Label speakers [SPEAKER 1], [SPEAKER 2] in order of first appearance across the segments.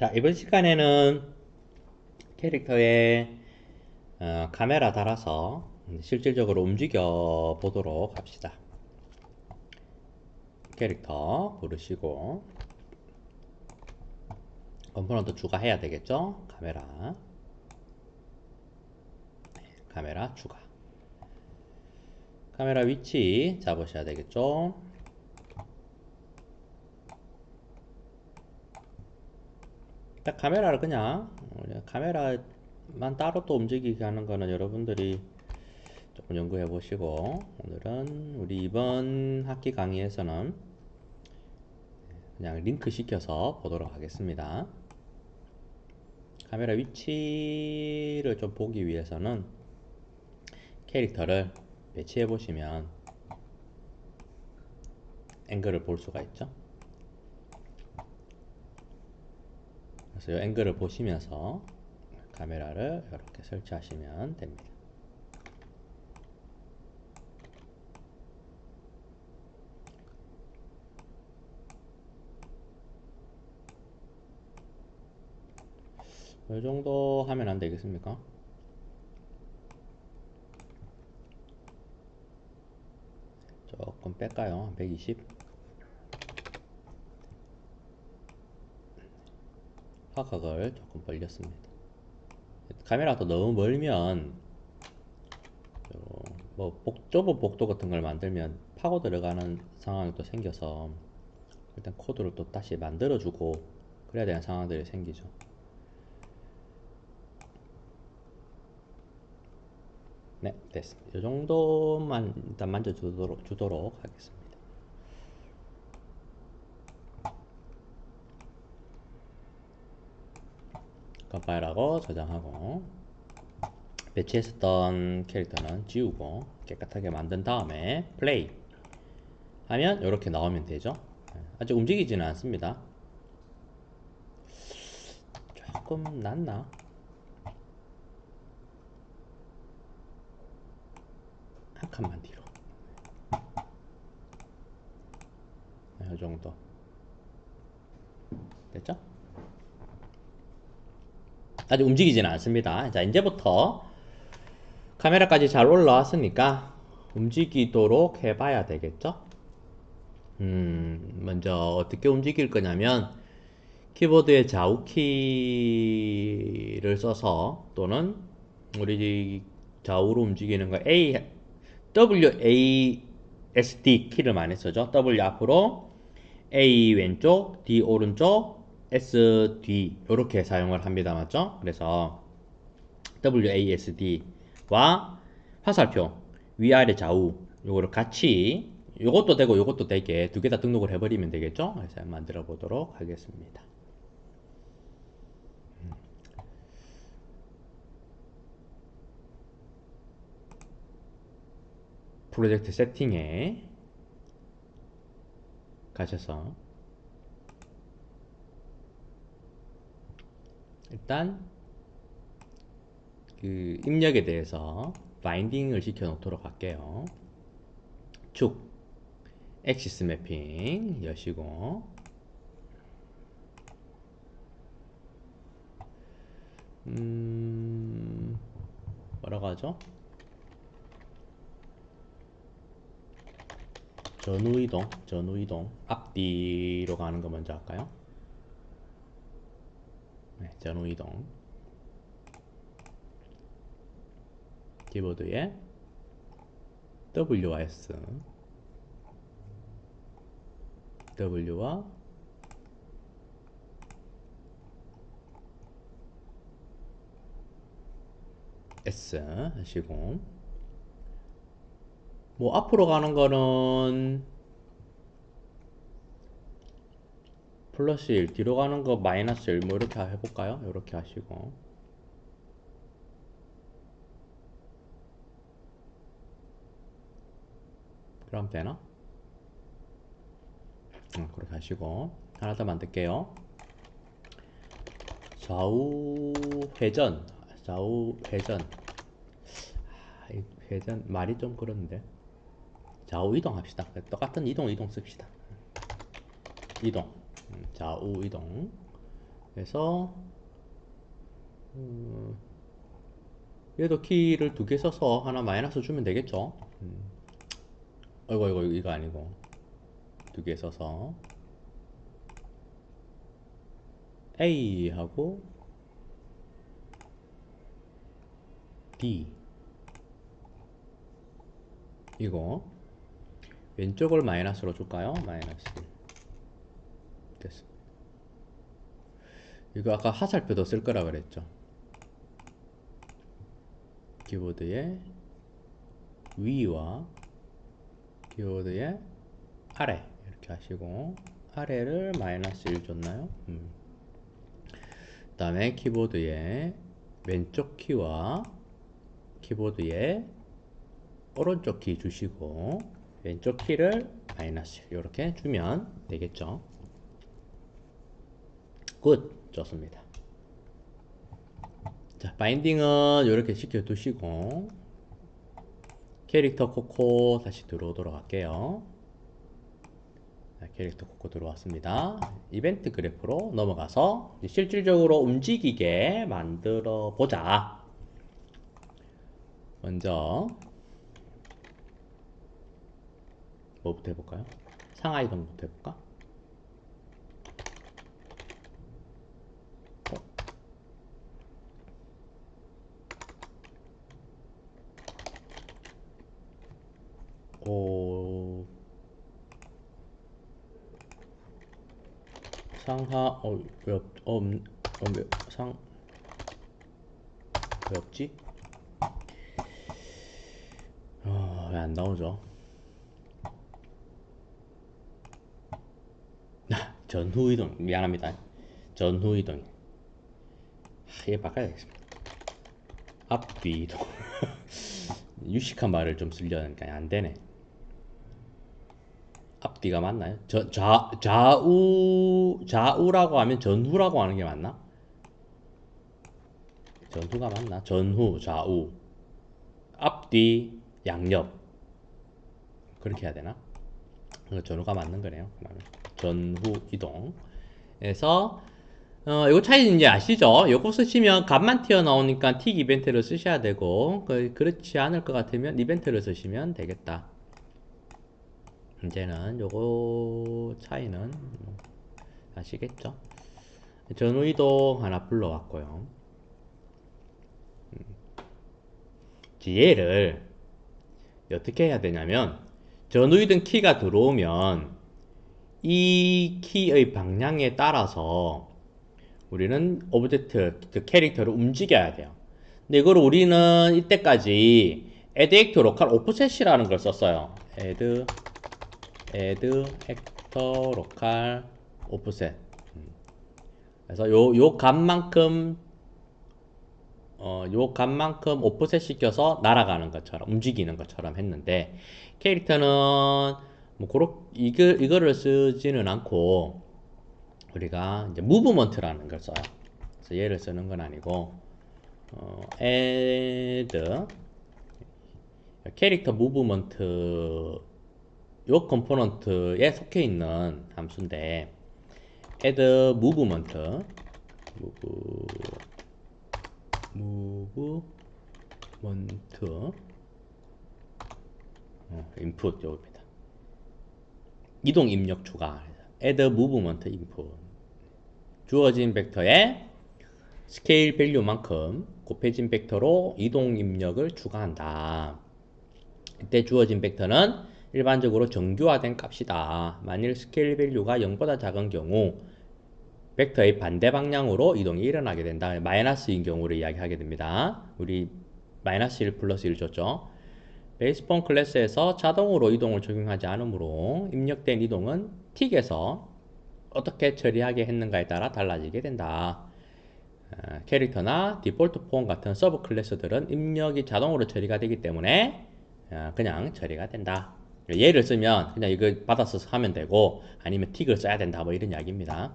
[SPEAKER 1] 자, 이번 시간에는 캐릭터에 카메라 달아서 실질적으로 움직여 보도록 합시다. 캐릭터 고르시고 컴포넌트 추가해야 되겠죠? 카메라 추가. 카메라 위치 잡으셔야 되겠죠? 딱 카메라를 그냥 카메라만 따로 또 움직이게 하는 거는 여러분들이 조금 연구해 보시고, 오늘은 우리 이번 학기 강의에서는 그냥 링크 시켜서 보도록 하겠습니다. 카메라 위치를 좀 보기 위해서는 캐릭터를 배치해 보시면 앵글을 볼 수가 있죠. 그래서 이 앵글을 보시면서 카메라를 이렇게 설치하시면 됩니다. 이 정도 하면 안 되겠습니까? 조금 뺄까요? 120. 화각을 조금 벌렸습니다. 카메라가 또 너무 멀면 좁은 복도 같은 걸 만들면 파고 들어가는 상황이 또 생겨서 일단 코드를 또 다시 만들어주고 그래야 되는 상황들이 생기죠. 네, 됐습니다. 이 정도만 일단 주도록 하겠습니다. 컴파일하고 저장하고 배치했었던 캐릭터는 지우고 깨끗하게 만든 다음에 플레이 하면 이렇게 나오면 되죠. 아직 움직이지는 않습니다. 조금 낫나? 한 칸만 뒤로. 이 정도 됐죠? 아직 움직이지는 않습니다. 자, 이제부터 카메라까지 잘 올라왔으니까 움직이도록 해봐야 되겠죠? 먼저 어떻게 움직일 거냐면 키보드의 좌우 키를 써서 또는 우리 좌우로 움직이는 거 WASD 키를 많이 쓰죠. W 앞으로, A 왼쪽, D 오른쪽, S 뒤 이렇게 사용을 합니다. 맞죠? 그래서 WASD와 화살표 위아래 좌우 요거를 같이 요것도 되고 요것도 되게 두 개 다 등록을 해버리면 되겠죠? 그래서 만들어 보도록 하겠습니다. 프로젝트 세팅에 가셔서 일단 그 입력에 대해서 바인딩을 시켜 놓도록 할게요. 축 엑시스 매핑 여시고 뭐라고 하죠? 전후 이동 앞뒤로 가는 거 먼저 할까요? 네, 전후 이동 키보드에 W와 S W와 S 하시고 뭐 앞으로 가는 거는 플러스 1 뒤로 가는 거 마이너스 1 뭐 이렇게 해볼까요? 이렇게 하시고 그럼 되나? 그렇게 하시고 하나 더 만들게요. 좌우 회전 회전 말이 좀 그런데 좌우 이동 합시다. 똑같은 이동 씁시다. 이동 좌우 이동 그래서 얘도 키를 두 개 써서 하나 마이너스 주면 되겠죠. 어이구 이거 아니고 두 개 써서 A 하고 D 이거 왼쪽을 마이너스로 줄까요? 마이너스 됐어. 이거 아까 화살표도 쓸 거라 그랬죠. 키보드의 위와 키보드의 아래 이렇게 하시고 아래를 마이너스 1 줬나요? 그 다음에 키보드의 왼쪽 키와 키보드의 오른쪽 키 주시고 왼쪽 키를 마이너스 이렇게 주면 되겠죠. 굿, 좋습니다. 자, 바인딩은 이렇게 시켜 두시고 캐릭터 코코 다시 들어오도록 할게요. 자, 캐릭터 코코 들어왔습니다. 이벤트 그래프로 넘어가서 실질적으로 움직이게 만들어 보자. 먼저 뭐부터 해볼까요? 상하 이동부터 해볼까? 상하 왜 없지? 왜 안 나오죠? 전후 이동 미안합니다. 전후 이동 얘 바꿔야 되겠습니다. 앞뒤 이동 유식한 말을 좀 쓰려니까 안 되네. 앞뒤가 맞나요? 좌우라고 하면 전후라고 하는 게 맞나? 전후가 맞나? 전후, 좌우, 앞뒤, 양옆 그렇게 해야 되나? 전후가 맞는 거네요. 전후 이동에서 이거 차이 이제 아시죠? 요거 쓰시면 값만 튀어나오니까 틱 이벤트를 쓰셔야 되고 그렇지 않을 것 같으면 이벤트를 쓰시면 되겠다. 이제는 요거 차이는 아시겠죠? 전후 이동 하나 불러왔고요. 얘를 어떻게 해야 되냐면 전후 이동 키가 들어오면 이 키의 방향에 따라서 우리는 오브젝트, 캐릭터를 움직여야 돼요. 근데 이걸 우리는 이때까지 add actor local offset이라는 걸 썼어요. add actor local offset. 그래서 요 값만큼 오프셋 시켜서 날아가는 것처럼 움직이는 것처럼 했는데 캐릭터는 뭐 이거를 쓰지는 않고 우리가 이제 무브먼트라는 걸 써요. 그래서 얘를 쓰는 건 아니고 add 캐릭터 무브먼트 요 컴포넌트에 속해 있는 함수인데 add movement input 여기입니다. 이동 입력 추가 add movement input 주어진 벡터에 스케일 밸류만큼 곱해진 벡터로 이동 입력을 추가한다. 이때 주어진 벡터는 일반적으로 정규화된 값이다. 만일 스케일 밸류가 0보다 작은 경우 벡터의 반대 방향으로 이동이 일어나게 된다. 마이너스인 경우를 이야기하게 됩니다. 우리 마이너스 1 플러스 1 줬죠. 베이스본 클래스에서 자동으로 이동을 적용하지 않으므로 입력된 이동은 틱에서 어떻게 처리하게 했는가에 따라 달라지게 된다. 캐릭터나 디폴트 폼 같은 서브 클래스들은 입력이 자동으로 처리가 되기 때문에 그냥 처리가 된다. 얘를 쓰면 그냥 이거 받아서 하면 되고 아니면 틱을 써야 된다. 뭐 이런 이야기입니다.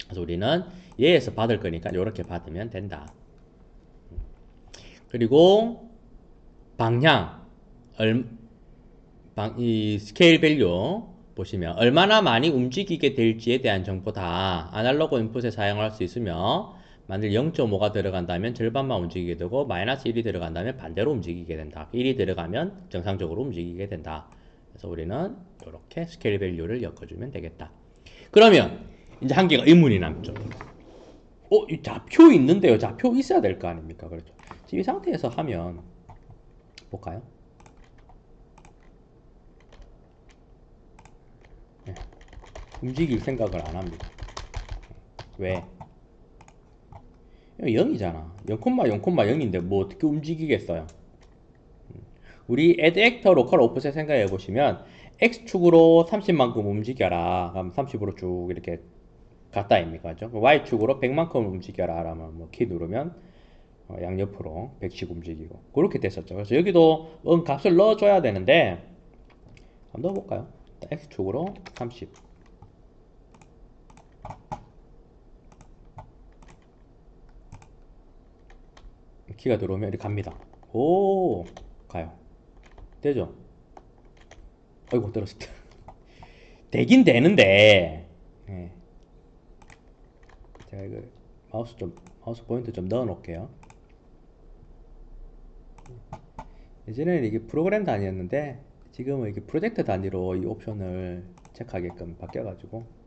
[SPEAKER 1] 그래서 우리는 얘에서 받을 거니까 이렇게 받으면 된다. 그리고 방향 이 스케일 밸류 보시면 얼마나 많이 움직이게 될지에 대한 정보다 아날로그 인풋에 사용할 수 있으며 만일 0.5가 들어간다면 절반만 움직이게 되고 마이너스 1이 들어간다면 반대로 움직이게 된다. 1이 들어가면 정상적으로 움직이게 된다. 그래서 우리는 이렇게 스케일 밸류를 엮어주면 되겠다. 그러면 이제 한 개가 의문이 남죠. 이 좌표 있는데요. 좌표 있어야 될 거 아닙니까? 그렇죠. 지금 이 상태에서 하면 볼까요? 네. 움직일 생각을 안 합니다. 왜? 0이잖아. 0,0,0인데 뭐 어떻게 움직이겠어요? 우리 add actor local offset 생각해 보시면 x축으로 30만큼 움직여라. 그럼 30으로 쭉 이렇게 갔다 입니까? 그죠? y축으로 100만큼 움직여라. 라면 뭐 키 누르면 양옆으로 100씩 움직이고 그렇게 됐었죠. 그래서 여기도 값을 넣어줘야 되는데 한번 넣어볼까요? x축으로 30 키가 들어오면 이렇게 갑니다. 오 가요. 되죠? 아이고 떨어졌다. 되긴 되는데 예. 제가 이거 마우스 포인트 좀 넣어 놓을게요. 예전에는 이게 프로그램 단위였는데 지금은 이게 프로젝트 단위로 이 옵션을 체크하게끔 바뀌어가지고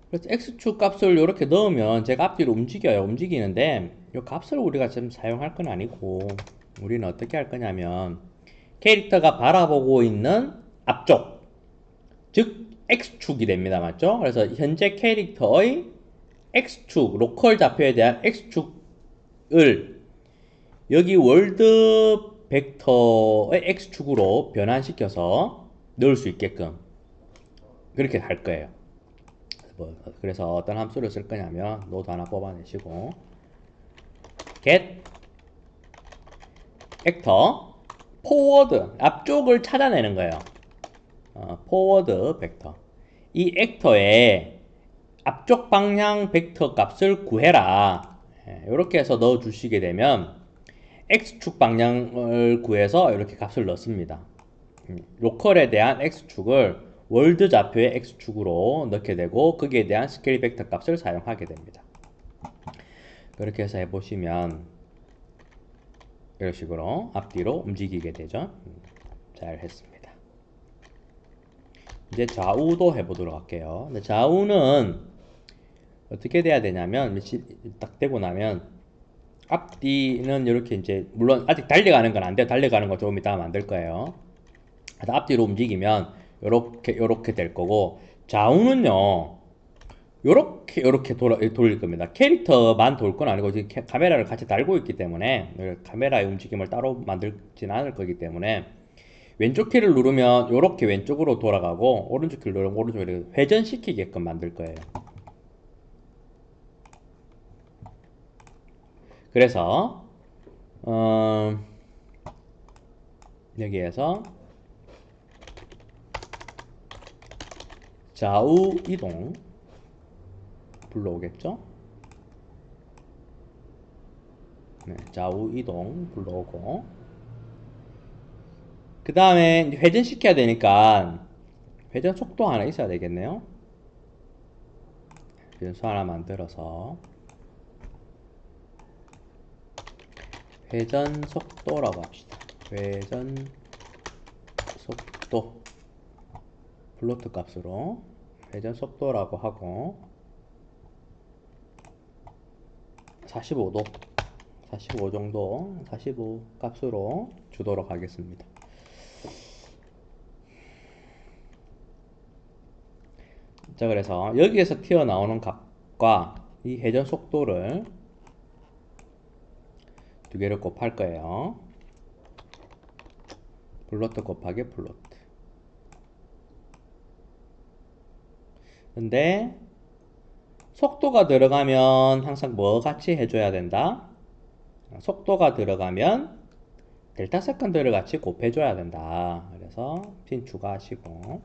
[SPEAKER 1] 그래서 x축 값을 이렇게 넣으면 제가 앞뒤로 움직이는데 이 값을 우리가 지금 사용할 건 아니고 우리는 어떻게 할 거냐면 캐릭터가 바라보고 있는 앞쪽 즉 x축이 됩니다. 맞죠? 그래서 현재 캐릭터의 x축 로컬 좌표에 대한 x축을 여기 월드 벡터의 x축으로 변환시켜서 넣을 수 있게끔 그렇게 할 거예요. 그래서 어떤 함수를 쓸 거냐면 노드 하나 뽑아내시고 get 벡터 forward 앞쪽을 찾아내는 거예요. forward 벡터 이 벡터에 앞쪽 방향 벡터 값을 구해라. 이렇게 해서 넣어 주시게 되면 x축 방향을 구해서 이렇게 값을 넣습니다. 로컬에 대한 x축을 월드 좌표의 x축으로 넣게 되고 거기에 대한 스케일 벡터 값을 사용하게 됩니다. 그렇게 해서 해보시면 이런 식으로 앞뒤로 움직이게 되죠. 잘 했습니다. 이제 좌우도 해보도록 할게요. 좌우는 어떻게 돼야 되냐면 딱 되고 나면 앞뒤는 이렇게 이제 물론 아직 달려가는 건 안 돼요. 달려가는 거 조금 이따가 만들 거예요. 앞뒤로 움직이면 요렇게 될 거고 좌우는요 요렇게 돌릴 겁니다. 캐릭터만 돌 건 아니고 지금 카메라를 같이 달고 있기 때문에 카메라의 움직임을 따로 만들진 않을 거기 때문에 왼쪽 키를 누르면 요렇게 왼쪽으로 돌아가고 오른쪽 키를 누르면 오른쪽으로 회전시키게끔 만들 거예요. 그래서 여기에서 좌우 이동 불러오겠죠? 네, 좌우 이동 불러오고 그 다음에 회전시켜야 되니까 회전 속도 하나 있어야 되겠네요. 변수 하나 만들어서 회전 속도라고 합시다. 회전 속도 플로트 값으로 회전 속도라고 하고 45도 45 정도 45 값으로 주도록 하겠습니다. 자, 그래서 여기에서 튀어나오는 값과 이 회전 속도를 두 개를 곱할 거예요. 플로트 곱하기 플로트. 근데 속도가 들어가면 항상 뭐 같이 해줘야 된다? 속도가 들어가면 델타 세컨드를 같이 곱해줘야 된다. 그래서 핀 추가하시고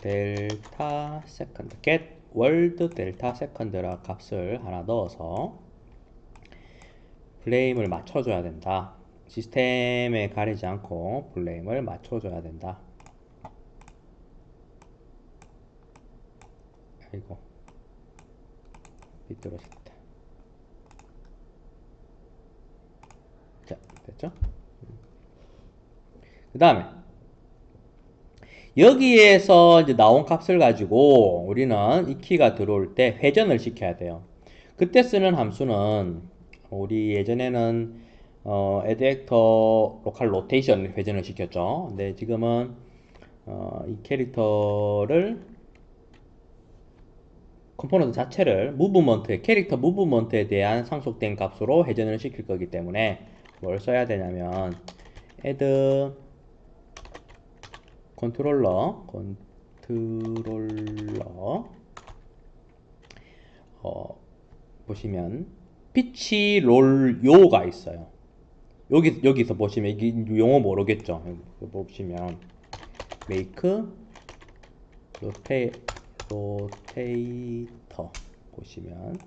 [SPEAKER 1] 델타 세컨드 get 월드 델타 세컨드라 값을 하나 넣어서 프레임을 맞춰줘야 된다. 시스템에 가리지 않고 플레임을 맞춰줘야 된다. 아이고, 삐뚤어졌다. 자, 됐죠? 그 다음에 여기에서 이제 나온 값을 가지고 우리는 이 키가 들어올 때 회전을 시켜야 돼요. 그때 쓰는 함수는 우리 예전에는 add vector local rotation 회전을 시켰죠. 근데 지금은 이 캐릭터를 컴포넌트 자체를 무브먼트에 캐릭터 무브먼트에 대한 상속된 값으로 회전을 시킬 거기 때문에 뭘 써야 되냐면 add 컨트롤러 보시면 피치 롤 요가 있어요. 여기서 보시면 이게 용어 모르겠죠. 여기 보시면 make 로테이터 보시면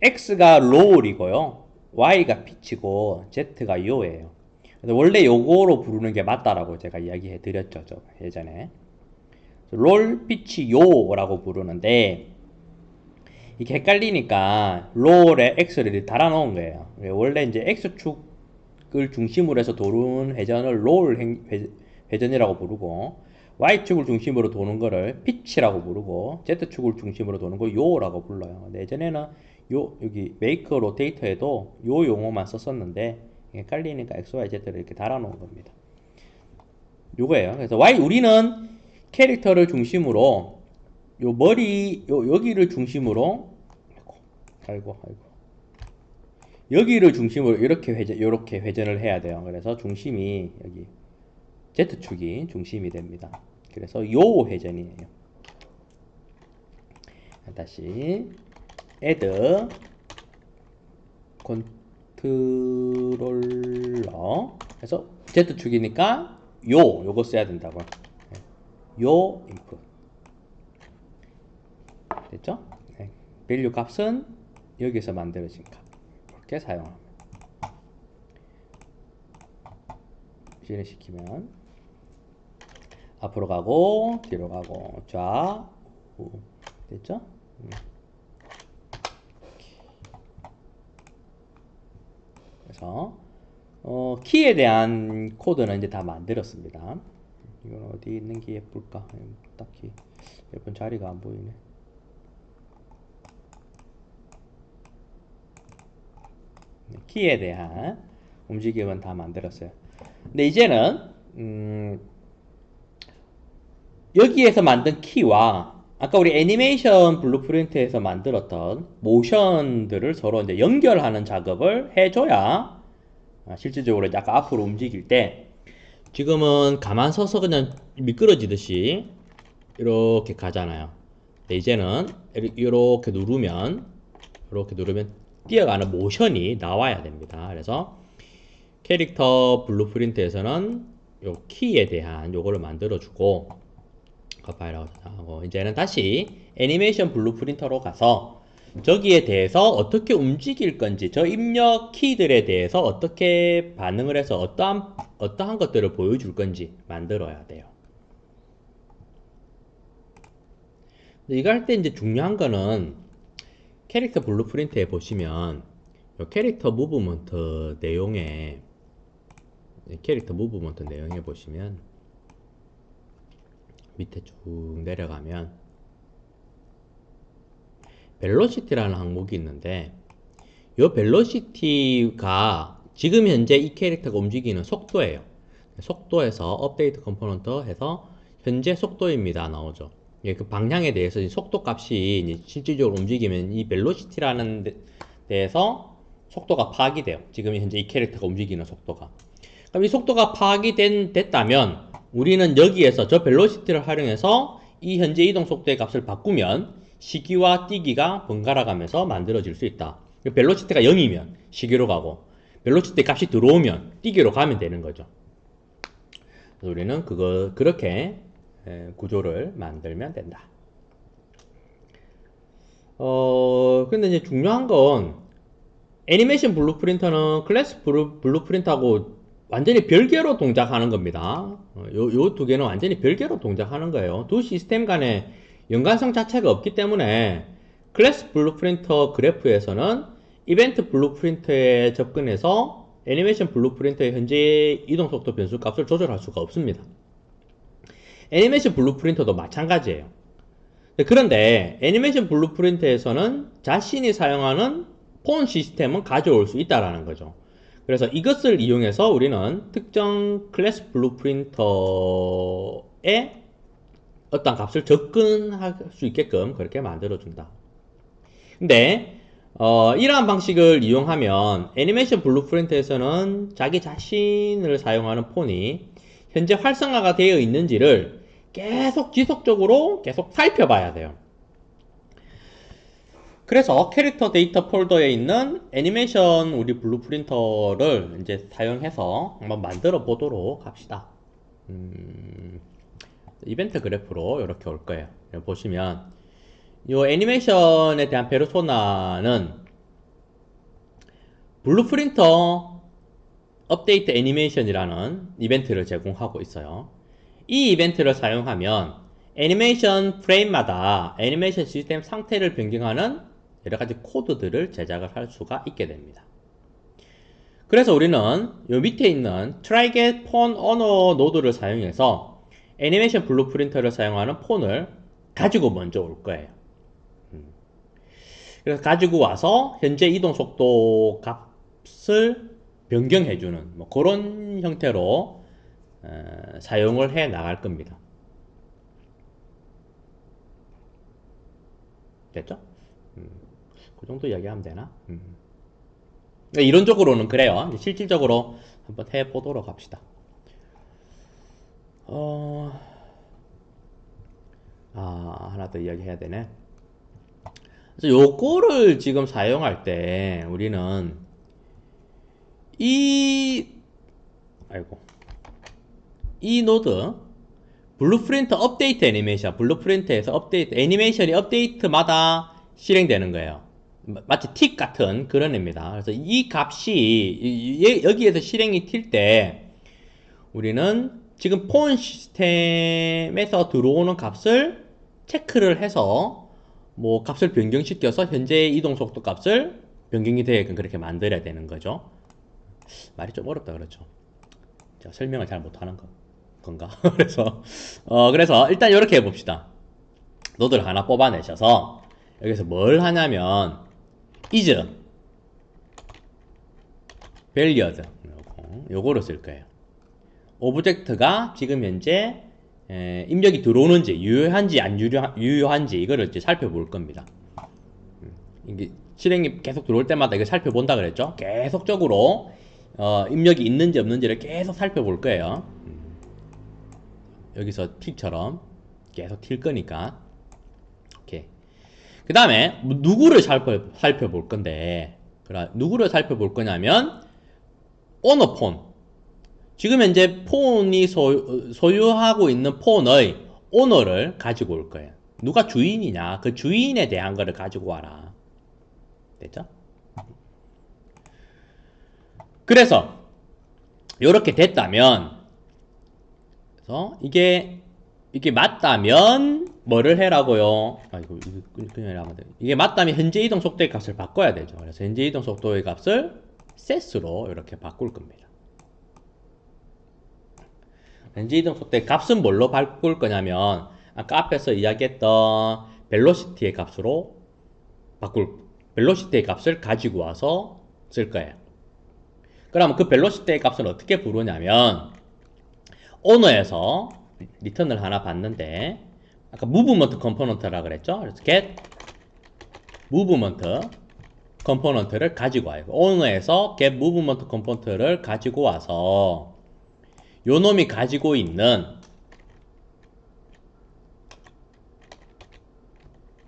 [SPEAKER 1] x가 롤이고요, y가 피치고 z가 요예요. 원래 요거로 부르는 게 맞다라고 제가 이야기해 드렸죠, 예전에. 롤 피치 요라고 부르는데 이게 헷갈리니까 롤에 x를 달아 놓은 거예요. 원래 이제 x축을 중심으로 해서 도는 회전을 회전이라고 부르고, y축을 중심으로 도는 거를 피치라고 부르고, z축을 중심으로 도는 걸 요라고 불러요. 근데 예전에는 여기 make rotate에도 요 용어만 썼었는데 헷갈리니까 x, y, z를 이렇게 달아 놓은 겁니다. 요거예요. 그래서 우리는 캐릭터를 중심으로 요 머리 여기를 중심으로 아이고 여기를 중심으로 이렇게 회전을 해야 돼요. 그래서 중심이 여기 Z축이 중심이 됩니다. 그래서 요 회전이에요. 다시 add 컨트롤러 그래서 Z축이니까 요거 써야 된다고. 요 input 됐죠? 네. 밸류 값은 여기서 만들어진 값 이렇게 사용합니다. 실행시키면 앞으로 가고 뒤로 가고 좌우 됐죠? 그래서 키에 대한 코드는 이제 다 만들었습니다. 이건 어디 있는 게 예쁠까? 딱히 예쁜 자리가 안 보이네. 키에 대한 움직임은 다 만들었어요. 근데 이제는 여기에서 만든 키와 아까 우리 애니메이션 블루프린트에서 만들었던 모션들을 서로 이제 연결하는 작업을 해줘야 실질적으로 이제 아까 앞으로 움직일 때 지금은 가만 서서 그냥 미끄러지듯이 이렇게 가잖아요. 근데 이제는 이렇게 누르면 뛰어가는 모션이 나와야 됩니다. 그래서 캐릭터 블루프린트에서는 요 키에 대한 요거를 만들어주고 파일하고 하고 이제는 다시 애니메이션 블루프린터로 가서 저기에 대해서 어떻게 움직일 건지 저 입력 키들에 대해서 어떻게 반응을 해서 어떠한 것들을 보여줄 건지 만들어야 돼요. 이거 할 때 이제 중요한 거는 캐릭터 블루프린트에 보시면 캐릭터 무브먼트 내용에 보시면 밑에 쭉 내려가면 벨로시티라는 항목이 있는데 이 벨로시티가 지금 현재 이 캐릭터가 움직이는 속도예요. 속도에서 업데이트 컴포넌트 해서 현재 속도입니다 나오죠. 그 방향에 대해서 속도 값이 실질적으로 움직이면 이 벨로시티라는 데에서 속도가 파악이 돼요. 지금 현재 이 캐릭터가 움직이는 속도가. 그럼 이 속도가 파악이 됐다면 우리는 여기에서 저 벨로시티를 활용해서 이 현재 이동 속도의 값을 바꾸면 시기와 뛰기가 번갈아 가면서 만들어질 수 있다. 벨로시티가 0이면 시기로 가고 벨로시티 값이 들어오면 뛰기로 가면 되는 거죠. 그래서 우리는 그렇게 구조를 만들면 된다. 근데 이제 중요한 건 애니메이션 블루프린터는 클래스 블루프린터하고 완전히 별개로 동작하는 겁니다. 요 두 개는 완전히 별개로 동작하는 거예요. 두 시스템 간에 연관성 자체가 없기 때문에 클래스 블루프린터 그래프에서는 이벤트 블루프린터에 접근해서 애니메이션 블루프린터의 현재 이동속도 변수 값을 조절할 수가 없습니다. 애니메이션 블루프린터도 마찬가지예요. 그런데 애니메이션 블루프린터에서는 자신이 사용하는 폰 시스템은 가져올 수 있다라는 거죠. 그래서 이것을 이용해서 우리는 특정 클래스 블루프린터에 어떤 값을 접근할 수 있게끔 그렇게 만들어준다. 근데 이러한 방식을 이용하면 애니메이션 블루프린트에서는 자기 자신을 사용하는 폰이 현재 활성화가 되어 있는지를 계속 지속적으로 계속 살펴봐야 돼요. 그래서 캐릭터 데이터 폴더에 있는 애니메이션 우리 블루프린터를 이제 사용해서 한번 만들어 보도록 합시다. 이벤트 그래프로 이렇게 올 거예요. 보시면 이 애니메이션에 대한 페르소나는 블루프린터 업데이트 애니메이션이라는 이벤트를 제공하고 있어요. 이 이벤트를 사용하면 애니메이션 프레임마다 애니메이션 시스템 상태를 변경하는 여러가지 코드들을 제작을 할 수가 있게 됩니다. 그래서 우리는 이 밑에 있는 try get phone owner 노드를 사용해서 애니메이션 블루프린터를 사용하는 폰을 가지고 먼저 올 거예요. 그래서 가지고 와서 현재 이동 속도 값을 변경해주는 뭐 그런 형태로 사용을 해 나갈 겁니다. 됐죠? 그 정도 이야기하면 되나? 이론적으로는 그래요. 실질적으로 한번 해보도록 합시다. 하나 더 이야기해야 되네. 그래서 요거를 지금 사용할 때 우리는 이 노드 블루프린트 업데이트 애니메이션, 블루프린트에서 업데이트 애니메이션이 업데이트마다 실행되는 거예요. 마치 틱 같은 그런 애입니다. 그래서 이 값이 여기에서 실행이 튈 때 우리는 지금 폰 시스템에서 들어오는 값을 체크를 해서 뭐 값을 변경시켜서 현재 이동 속도 값을 변경이 되게끔 그렇게 만들어야 되는 거죠. 말이 좀 어렵다 그렇죠. 제가 설명을 잘 못하는 건가? 그래서 일단 이렇게 해봅시다. 노드를 하나 뽑아내셔서 여기서 뭘 하냐면 is valued 요거를 쓸 거예요. 오브젝트가 지금 현재 입력이 들어오는지 유효한지 안 유효한지 이거를 이제 살펴볼 겁니다. 이게 실행이 계속 들어올 때마다 이거 살펴본다 그랬죠? 계속적으로 입력이 있는지 없는지를 계속 살펴볼 거예요. 여기서 틱처럼 계속 튈 거니까. 오케이. 그 다음에 누구를 살펴볼 건데, 누구를 살펴볼 거냐면 오너 폰. 지금 현재 폰이 소유하고 있는 폰의 오너를 가지고 올 거예요. 누가 주인이냐, 그 주인에 대한 거를 가지고 와라. 됐죠? 그래서 이렇게 됐다면, 그래서 이게 맞다면 뭐를 해라고요? 이게 맞다면 현재 이동 속도의 값을 바꿔야 되죠. 그래서 현재 이동 속도의 값을 set으로 이렇게 바꿀 겁니다. 현재 이동 속도의 값은 뭘로 바꿀 거냐면 아까 앞에서 이야기했던 벨로시티의 값으로 벨로시티의 값을 가지고 와서 쓸 거예요. 그러면 그 벨로시티의 값을 어떻게 부르냐면 오너에서 리턴을 하나 받는데 아까 무브먼트 컴포넌트라 그랬죠? 그래서 get 무브먼트 컴포넌트를 가지고 와요. 오너에서 get 무브먼트 컴포넌트를 가지고 와서 요 놈이 가지고 있는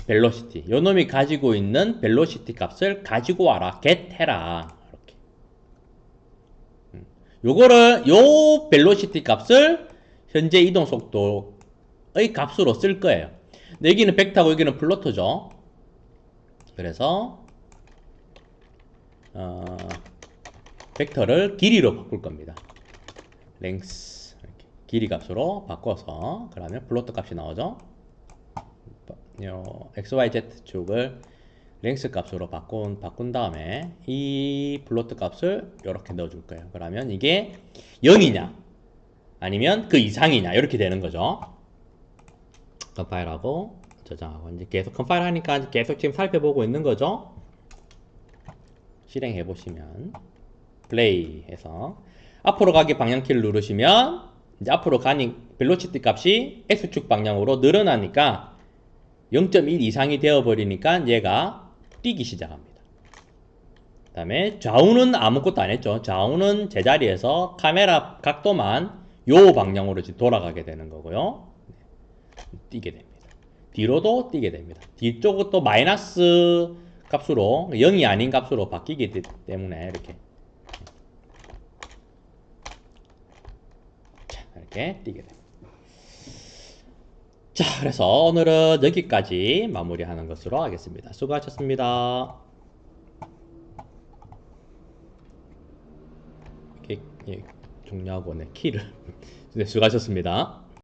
[SPEAKER 1] 벨로시티, 요 놈이 가지고 있는 벨로시티 값을 가지고 와라, get 해라. 이렇게. 요거를 요 벨로시티 값을 현재 이동 속도의 값으로 쓸 거예요. 근데 여기는 벡터고 여기는 플로트죠. 그래서 벡터를 길이로 바꿀 겁니다. length 이렇게 길이 값으로 바꿔서 그러면 플로트 값이 나오죠. 요 XYZ 축을 length 값으로 바꾼 다음에 이 플로트 값을 이렇게 넣어줄 거예요. 그러면 이게 0이냐 아니면 그 이상이냐 이렇게 되는 거죠. 컴파일하고 저장하고 이제 계속 컴파일 하니까 계속 지금 살펴보고 있는 거죠. 실행해 보시면 플레이 해서 앞으로 가기 방향키를 누르시면 이제 앞으로 가니 벨로시티 값이 X축 방향으로 늘어나니까 0.1 이상이 되어버리니까 얘가 뛰기 시작합니다. 그 다음에 좌우는 아무것도 안 했죠. 좌우는 제자리에서 카메라 각도만 요 방향으로 지금 돌아가게 되는 거고요. 뛰게 됩니다. 뒤로도 뛰게 됩니다. 뒤쪽은 또 마이너스 값으로 0이 아닌 값으로 바뀌기 때문에 이렇게 이렇게 뛰게 됩니다. 자, 그래서 오늘은 여기까지 마무리하는 것으로 하겠습니다. 수고하셨습니다. 이렇게 종료하고 키를 네, 수고하셨습니다.